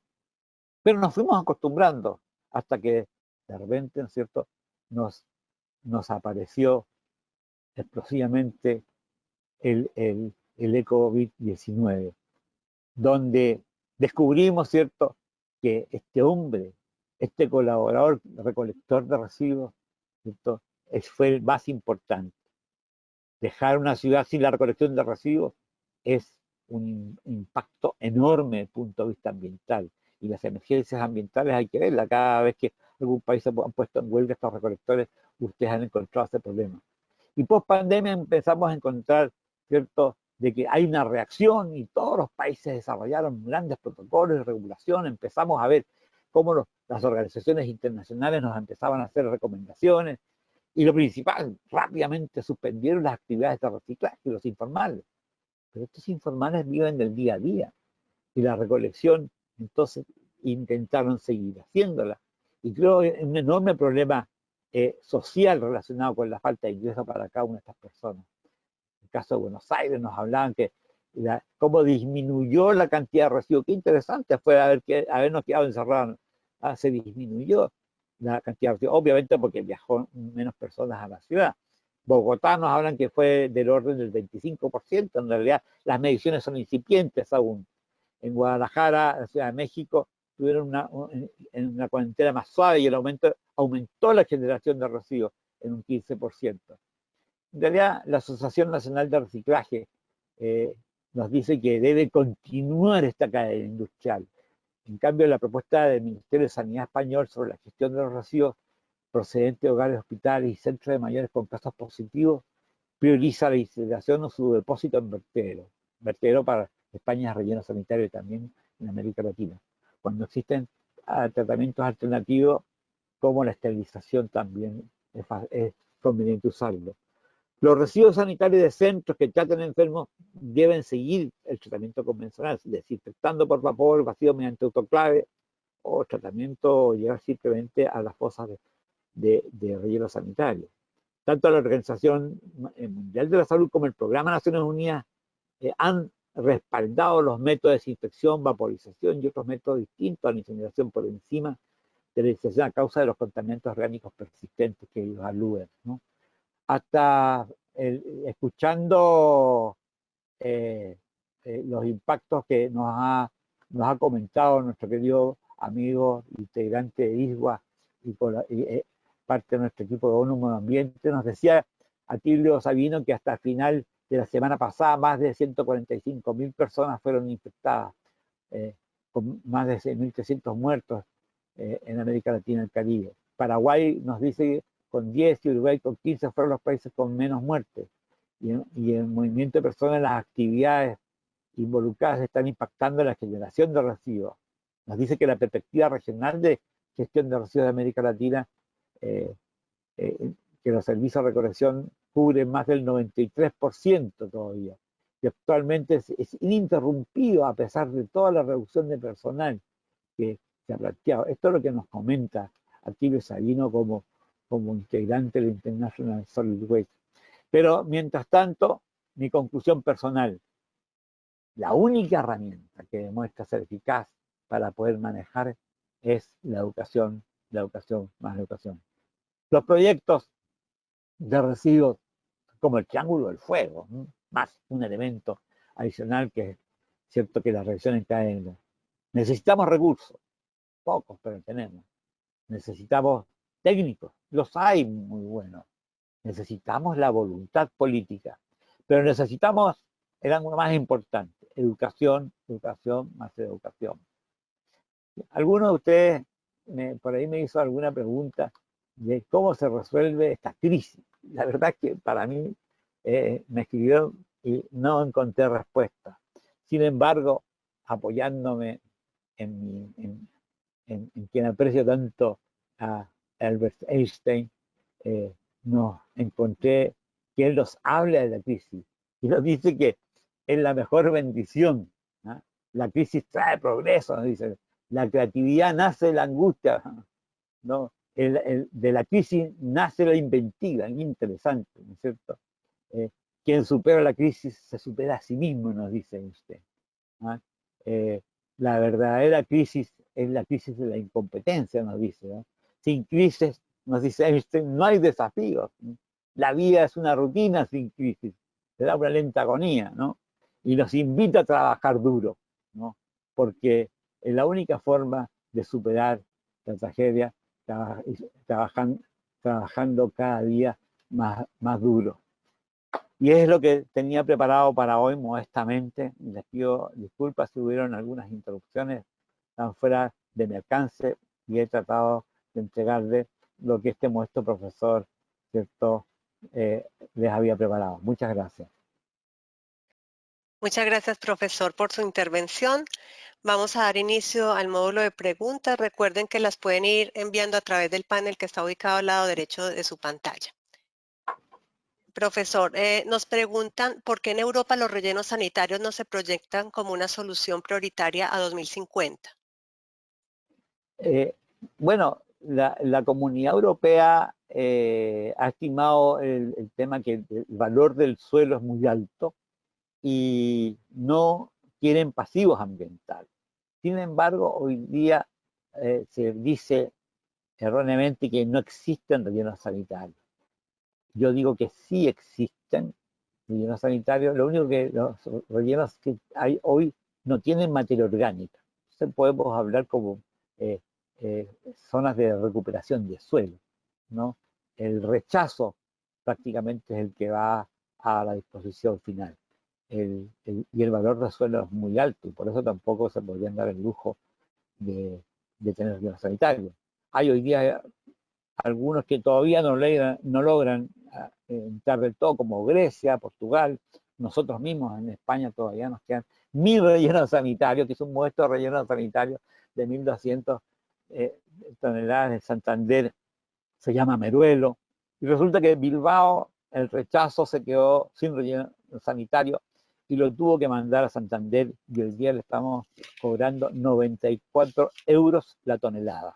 pero nos fuimos acostumbrando hasta que de repente, ¿no es cierto?, nos apareció explosivamente el COVID-19, donde descubrimos, ¿cierto?, que este hombre, este colaborador recolector de residuos, ¿cierto?, fue el más importante. Dejar una ciudad sin la recolección de residuos es un impacto enorme desde el punto de vista ambiental. Y las emergencias ambientales hay que verlas. Cada vez que algún país se han puesto en huelga estos recolectores, ustedes han encontrado ese problema. Y post pandemia empezamos a encontrar, ¿cierto?, de que hay una reacción y todos los países desarrollaron grandes protocolos y regulaciones. Empezamos a ver cómo las organizaciones internacionales nos empezaban a hacer recomendaciones. Y lo principal, rápidamente suspendieron las actividades de reciclaje, los informales. Pero estos informales viven del día a día. Y la recolección, entonces, intentaron seguir haciéndola. Y creo que es un enorme problema social relacionado con la falta de ingresos para cada una de estas personas. En el caso de Buenos Aires nos hablaban que cómo disminuyó la cantidad de residuos. Qué interesante fue habernos quedado encerrados. Se disminuyó la cantidad de residuos, obviamente porque viajó menos personas a la ciudad. Bogotá nos hablan que fue del orden del 25%, en realidad las mediciones son incipientes aún. En Guadalajara, la Ciudad de México, tuvieron una cuarentena más suave y el aumentó la generación de residuos en un 15%. En realidad, la Asociación Nacional de Reciclaje nos dice que debe continuar esta cadena industrial. En cambio, la propuesta del Ministerio de Sanidad español sobre la gestión de los residuos procedentes de hogares, hospitales y centros de mayores con casos positivos prioriza la incineración o su depósito en vertedero. Vertedero para España es relleno sanitario y también en América Latina. Cuando existen tratamientos alternativos, como la esterilización, también es conveniente usarlo. Los residuos sanitarios de centros que traten enfermos deben seguir el tratamiento convencional, desinfectando por vapor, vacío mediante autoclave, o tratamiento, o llegar simplemente a las fosas de relleno sanitario. Tanto la Organización Mundial de la Salud como el Programa de Naciones Unidas han respaldado los métodos de desinfección, vaporización y otros métodos distintos a la incineración por encima de la incineración a causa de los contaminantes orgánicos persistentes que ellos aluden, ¿no? Hasta escuchando los impactos que nos ha comentado nuestro querido amigo integrante de ISWA y parte de nuestro equipo de ONU Medio Ambiente. Nos decía Atilio Sabino que hasta el final de la semana pasada más de 145.000 personas fueron infectadas, con más de 6.300 muertos en América Latina y el Caribe. Paraguay nos dice con 10 y Uruguay con 15 fueron los países con menos muertes. Y el movimiento de personas, las actividades involucradas están impactando la generación de residuos. Nos dice que la perspectiva regional de gestión de residuos de América Latina, que los servicios de recolección cubren más del 93% todavía, y actualmente es ininterrumpido a pesar de toda la reducción de personal que se ha planteado. Esto es lo que nos comenta Atilio Sabino como integrante del International Solid Waste. Pero mientras tanto, mi conclusión personal, la única herramienta que demuestra ser eficaz para poder manejar es la educación, más la educación. Los proyectos de residuos como el Triángulo del Fuego, ¿no? Más un elemento adicional que es cierto que la reacción en cadena. Necesitamos recursos, pocos, pero tenemos. Necesitamos técnicos, los hay muy buenos. Necesitamos la voluntad política, pero necesitamos el ángulo más importante, educación, más educación. Alguno de ustedes por ahí me hizo alguna pregunta de cómo se resuelve esta crisis. La verdad es que para mí me escribió y no encontré respuesta. Sin embargo, apoyándome en quien aprecio tanto a Albert Einstein, nos encontré que él nos habla de la crisis y nos dice que es la mejor bendición, ¿no? La crisis trae progreso, nos dice. La creatividad nace de la angustia, ¿no? De la crisis nace la inventiva, interesante, ¿no es cierto? Quien supera la crisis se supera a sí mismo, nos dice usted, ¿no? La verdadera crisis es la crisis de la incompetencia, nos dice, ¿no? Sin crisis, nos dice Einstein, no hay desafíos. La vida es una rutina sin crisis, se da una lenta agonía, ¿no? Y nos invita a trabajar duro, ¿no? Porque es la única forma de superar la tragedia, trabajando cada día más duro. Y es lo que tenía preparado para hoy modestamente. Les pido disculpas si hubieron algunas interrupciones, están fuera de mi alcance y he tratado de entregarles lo que este modesto profesor, ¿cierto?, les había preparado. Muchas gracias. Muchas gracias, profesor, por su intervención. Vamos a dar inicio al módulo de preguntas. Recuerden que las pueden ir enviando a través del panel que está ubicado al lado derecho de su pantalla. Profesor, nos preguntan por qué en Europa los rellenos sanitarios no se proyectan como una solución prioritaria a 2050. Bueno, la Comunidad Europea ha estimado el tema que el valor del suelo es muy alto y no quieren pasivos ambientales. Sin embargo, hoy día se dice erróneamente que no existen rellenos sanitarios. Yo digo que sí existen rellenos sanitarios, lo único que los rellenos que hay hoy no tienen materia orgánica. Entonces podemos hablar como zonas de recuperación de suelo, ¿no? El rechazo prácticamente es el que va a la disposición final. Y el valor del suelo es muy alto y por eso tampoco se podrían dar el lujo de tener rellenos sanitarios. Hay hoy día algunos que todavía no logran entrar del todo, como Grecia, Portugal. Nosotros mismos en España todavía nos quedan 1.000 rellenos sanitarios, que es un modesto relleno sanitario de 1.200 toneladas. De Santander se llama Meruelo. Y resulta que Bilbao, el rechazo se quedó sin relleno sanitario y lo tuvo que mandar a Santander y hoy día le estamos cobrando 94 euros la tonelada.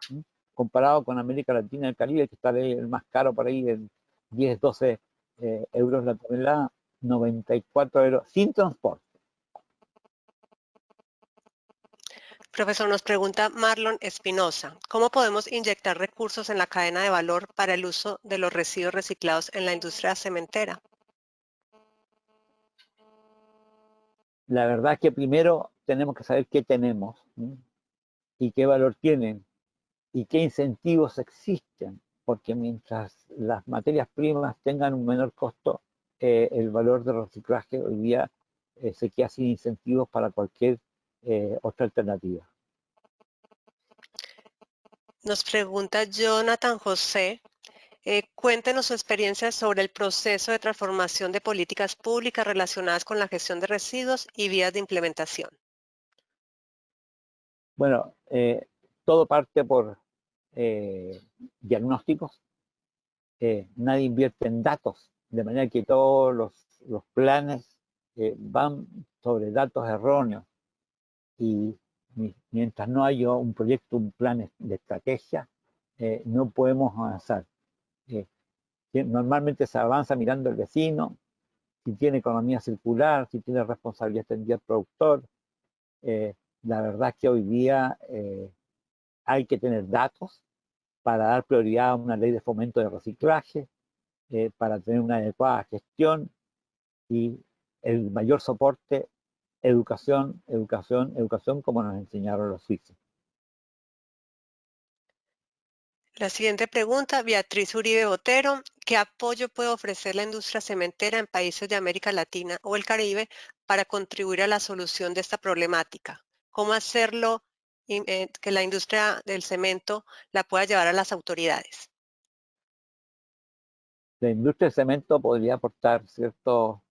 Comparado con América Latina y el Caribe, que está el más caro por ahí, en 10, 12 euros la tonelada, 94 euros sin transporte. Profesor, nos pregunta Marlon Espinosa, ¿cómo podemos inyectar recursos en la cadena de valor para el uso de los residuos reciclados en la industria cementera? la verdad es que primero tenemos que saber qué tenemos, ¿sí? Y qué valor tienen y qué incentivos existen, porque mientras las materias primas tengan un menor costo, el valor de reciclaje hoy día se queda sin incentivos para cualquier otra alternativa. Nos pregunta Jonathan José, cuéntenos su experiencia sobre el proceso de transformación de políticas públicas relacionadas con la gestión de residuos y vías de implementación. Bueno, todo parte por diagnósticos. Nadie invierte en datos, de manera que todos los planes van sobre datos erróneos y mientras no haya un proyecto, un plan de estrategia, no podemos avanzar. Eh, Normalmente se avanza mirando al vecino, si tiene economía circular, si tiene responsabilidad extendida del productor. La verdad es que hoy día hay que tener datos para dar prioridad a una ley de fomento de reciclaje, para tener una adecuada gestión y el mayor soporte, educación, educación, educación, como nos enseñaron los suizos. La siguiente pregunta, Beatriz Uribe Botero, ¿qué apoyo puede ofrecer la industria cementera en países de América Latina o el Caribe para contribuir a la solución de esta problemática? ¿Cómo hacerlo que la industria del cemento la pueda llevar a las autoridades? La industria del cemento podría aportar, ¿cierto?,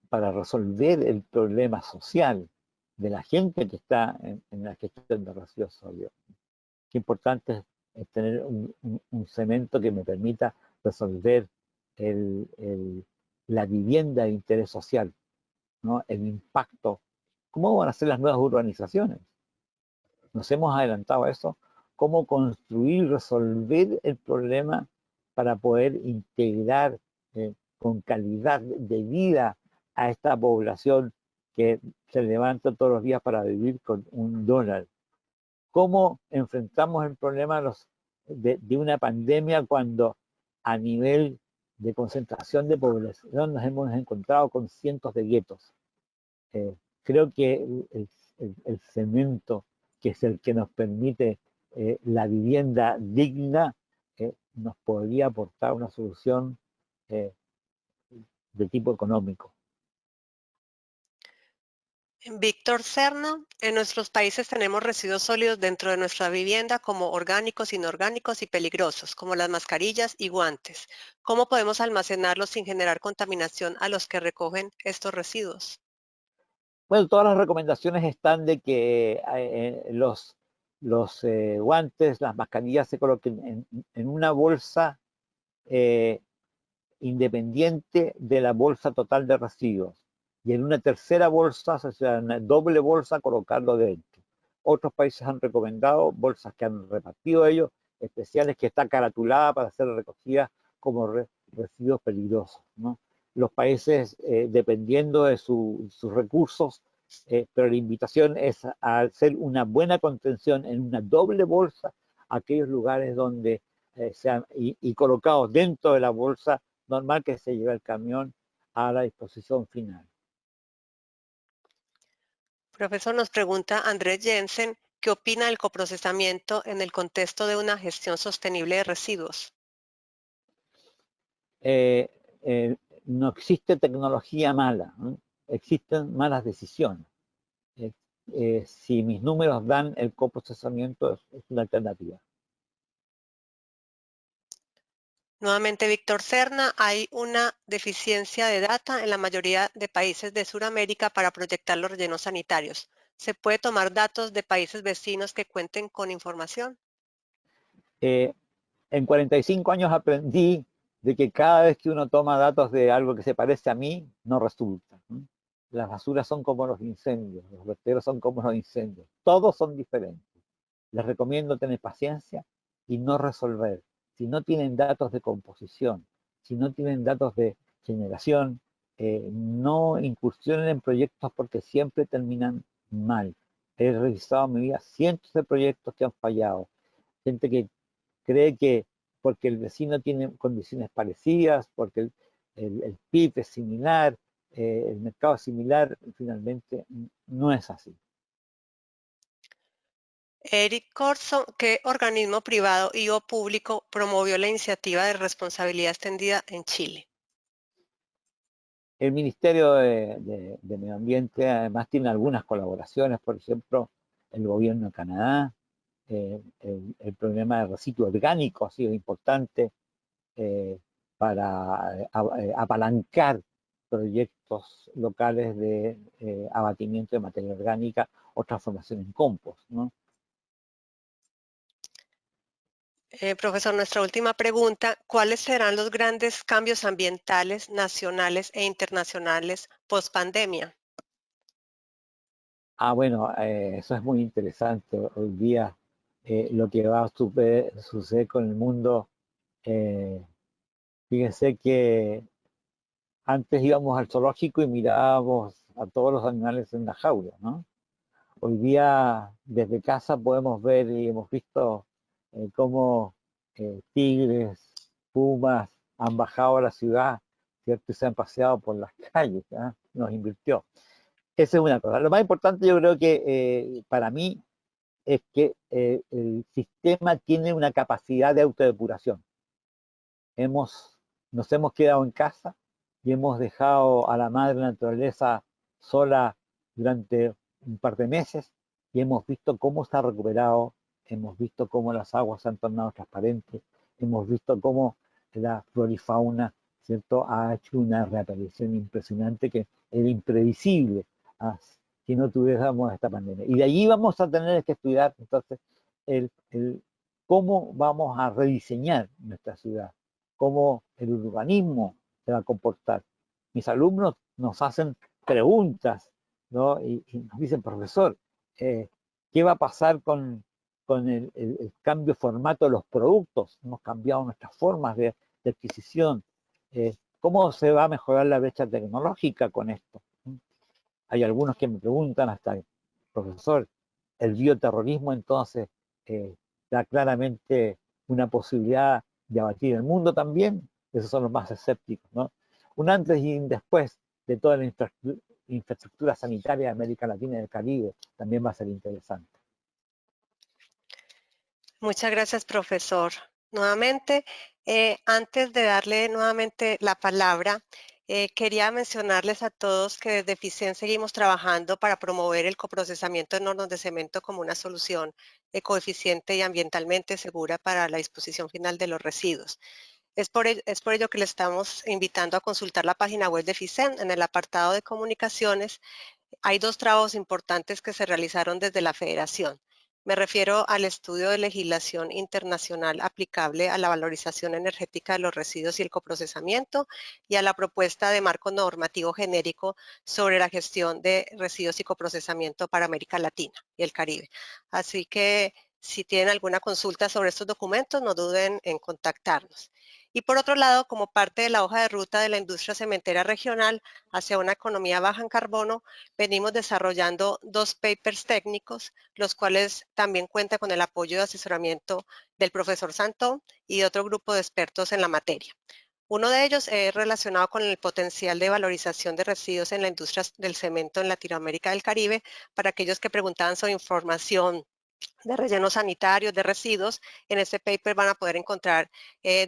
para resolver el problema social de la gente que está en la gestión de residuos sólidos. Qué importante es tener un cemento que me permita resolver la vivienda de interés social, ¿no? El impacto. ¿Cómo van a ser las nuevas urbanizaciones? Nos hemos adelantado a eso. ¿Cómo construir, resolver el problema para poder integrar con calidad de vida a esta población que se levanta todos los días para vivir con $1? ¿Cómo enfrentamos el problema de una pandemia cuando a nivel de concentración de población nos hemos encontrado con cientos de guetos? Creo que el cemento, que es el que nos permite la vivienda digna, nos podría aportar una solución eh, de tipo económico. Víctor Serna, en nuestros países tenemos residuos sólidos dentro de nuestra vivienda como orgánicos, inorgánicos y peligrosos, como las mascarillas y guantes. ¿Cómo podemos almacenarlos sin generar contaminación a los que recogen estos residuos? Bueno, todas las recomendaciones están de que los guantes, las mascarillas se coloquen en una bolsa independiente de la bolsa total de residuos. Y en una tercera bolsa, o sea, una doble bolsa, colocarlo dentro. Otros países han recomendado bolsas que han repartido ellos, especiales, que están caratuladas para ser recogidas como residuos peligrosos, ¿no? Los países, dependiendo de sus recursos, pero la invitación es a hacer una buena contención en una doble bolsa aquellos lugares donde sean y colocados dentro de la bolsa normal que se lleva el camión a la disposición final. Profesor, nos pregunta Andrés Jensen, ¿qué opina del coprocesamiento en el contexto de una gestión sostenible de residuos? Eh, eh, no existe tecnología mala, ¿no? Existen malas decisiones. Eh, si mis números dan el coprocesamiento, es una alternativa. Nuevamente, Víctor Serna, hay una deficiencia de data en la mayoría de países de Sudamérica para proyectar los rellenos sanitarios. ¿Se puede tomar datos de países vecinos que cuenten con información? Eh, en 45 años aprendí de que cada vez que uno toma datos de algo que se parece a mí, no resulta, ¿no? Las basuras son como los incendios, los vertederos son como los incendios, todos son diferentes. Les recomiendo tener paciencia y no resolver. Si no tienen datos de composición, si no tienen datos de generación, no incursionen en proyectos porque siempre terminan mal. He revisado en mi vida cientos de proyectos que han fallado. Gente que cree que porque el vecino tiene condiciones parecidas, porque el PIB es similar, el mercado similar finalmente no es así. Eric Corso, ¿qué organismo privado y o público promovió la iniciativa de responsabilidad extendida en Chile? El Ministerio de Medio Ambiente además tiene algunas colaboraciones, por ejemplo, el gobierno de Canadá, el problema de residuos orgánicos ha sido importante para apalancar proyectos locales de abatimiento de materia orgánica o transformación en compost, ¿no? Profesor, nuestra última pregunta, ¿cuáles serán los grandes cambios ambientales nacionales e internacionales post pandemia? Bueno, eso es muy interesante. Hoy día lo que va a suceder con el mundo, eh, fíjense que antes íbamos al zoológico y mirábamos a todos los animales en la jaula, ¿no? Hoy día desde casa podemos ver y hemos visto cómo tigres, pumas han bajado a la ciudad, ¿cierto? Y se han paseado por las calles, ¿ah? Nos invirtió. Esa es una cosa. Lo más importante yo creo que para mí es que el sistema tiene una capacidad de autodepuración. Nos hemos quedado en casa y hemos dejado a la madre naturaleza sola durante un par de meses y hemos visto cómo se ha recuperado, hemos visto cómo las aguas se han tornado transparentes, hemos visto cómo la flora y fauna, ¿cierto?, ha hecho una reaparición impresionante que era imprevisible si no tuviéramos esta pandemia. Y de allí vamos a tener que estudiar entonces cómo vamos a rediseñar nuestra ciudad, cómo el urbanismo se va a comportar. Mis alumnos nos hacen preguntas, ¿no? Y nos dicen, profesor, ¿qué va a pasar con el cambio de formato de los productos? Hemos cambiado nuestras formas de adquisición. ¿Cómo se va a mejorar la brecha tecnológica con esto? Hay algunos que me preguntan hasta, profesor, el bioterrorismo entonces da claramente una posibilidad de abatir el mundo también. Esos son los más escépticos, ¿no? Un antes y un después de toda la infraestructura sanitaria de América Latina y del Caribe también va a ser interesante. Muchas gracias, profesor. Nuevamente, antes de darle nuevamente la palabra, quería mencionarles a todos que desde FICEN seguimos trabajando para promover el coprocesamiento de hornos de cemento como una solución ecoeficiente y ambientalmente segura para la disposición final de los residuos. Es por ello que le estamos invitando a consultar la página web de FICEN. En el apartado de comunicaciones hay dos trabajos importantes que se realizaron desde la Federación. Me refiero al estudio de legislación internacional aplicable a la valorización energética de los residuos y el coprocesamiento y a la propuesta de marco normativo genérico sobre la gestión de residuos y coprocesamiento para América Latina y el Caribe. Así que si tienen alguna consulta sobre estos documentos, no duden en contactarnos. Y por otro lado, como parte de la hoja de ruta de la industria cementera regional hacia una economía baja en carbono, venimos desarrollando dos papers técnicos, los cuales también cuentan con el apoyo y asesoramiento del profesor Santón y de otro grupo de expertos en la materia. Uno de ellos es relacionado con el potencial de valorización de residuos en la industria del cemento en Latinoamérica y el Caribe. Para aquellos que preguntaban sobre información de relleno sanitario, de residuos, en este paper van a poder encontrar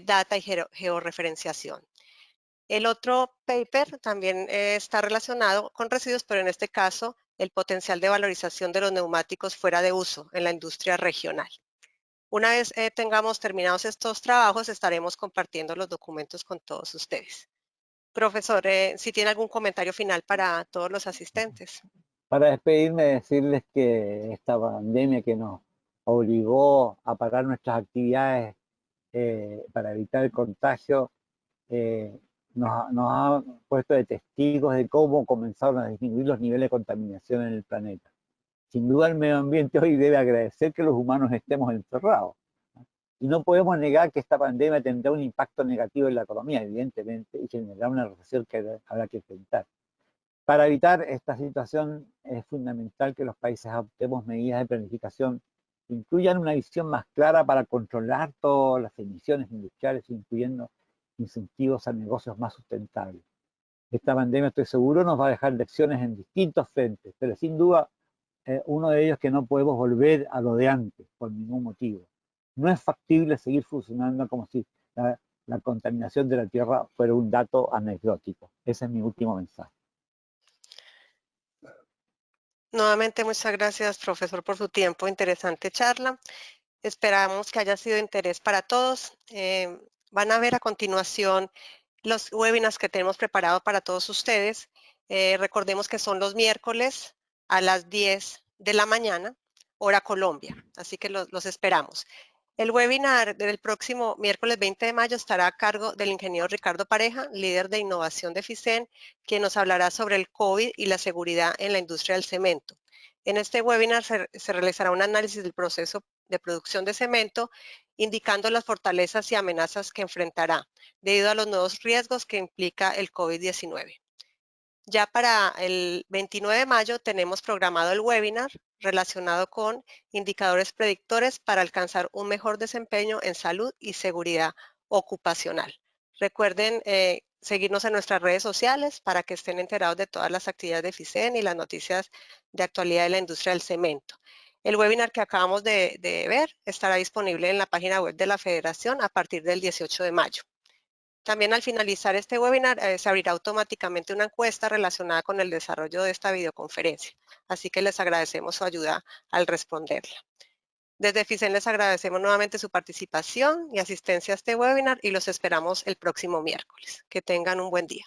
data y georreferenciación. El otro paper también está relacionado con residuos, pero en este caso el potencial de valorización de los neumáticos fuera de uso en la industria regional. Una vez tengamos terminados estos trabajos, estaremos compartiendo los documentos con todos ustedes. Profesor, si tiene algún comentario final para todos los asistentes. Para despedirme, decirles que esta pandemia que nos obligó a parar nuestras actividades para evitar el contagio, nos ha puesto de testigos de cómo comenzaron a disminuir los niveles de contaminación en el planeta. Sin duda el medio ambiente hoy debe agradecer que los humanos estemos encerrados. Y no podemos negar que esta pandemia tendrá un impacto negativo en la economía, evidentemente, y generará una recesión que habrá que enfrentar. Para evitar esta situación es fundamental que los países adoptemos medidas de planificación que incluyan una visión más clara para controlar todas las emisiones industriales, incluyendo incentivos a negocios más sustentables. Esta pandemia, estoy seguro, nos va a dejar lecciones en distintos frentes, pero sin duda uno de ellos es que no podemos volver a lo de antes por ningún motivo. No es factible seguir funcionando como si la contaminación de la Tierra fuera un dato anecdótico. Ese es mi último mensaje. Nuevamente, muchas gracias, profesor, por su tiempo. Interesante charla. Esperamos que haya sido de interés para todos. Van a ver a continuación los webinars que tenemos preparados para todos ustedes. Recordemos que son los miércoles a las 10 de la mañana, hora Colombia. Así que los esperamos. El webinar del próximo miércoles 20 de mayo estará a cargo del ingeniero Ricardo Pareja, líder de innovación de FICEN, quien nos hablará sobre el COVID y la seguridad en la industria del cemento. En este webinar se realizará un análisis del proceso de producción de cemento, indicando las fortalezas y amenazas que enfrentará debido a los nuevos riesgos que implica el COVID-19. Ya para el 29 de mayo tenemos programado el webinar relacionado con indicadores predictores para alcanzar un mejor desempeño en salud y seguridad ocupacional. Recuerden seguirnos en nuestras redes sociales para que estén enterados de todas las actividades de FICEN y las noticias de actualidad de la industria del cemento. El webinar que acabamos de ver estará disponible en la página web de la Federación a partir del 18 de mayo. También al finalizar este webinar se abrirá automáticamente una encuesta relacionada con el desarrollo de esta videoconferencia. Así que les agradecemos su ayuda al responderla. Desde FICEN les agradecemos nuevamente su participación y asistencia a este webinar y los esperamos el próximo miércoles. Que tengan un buen día.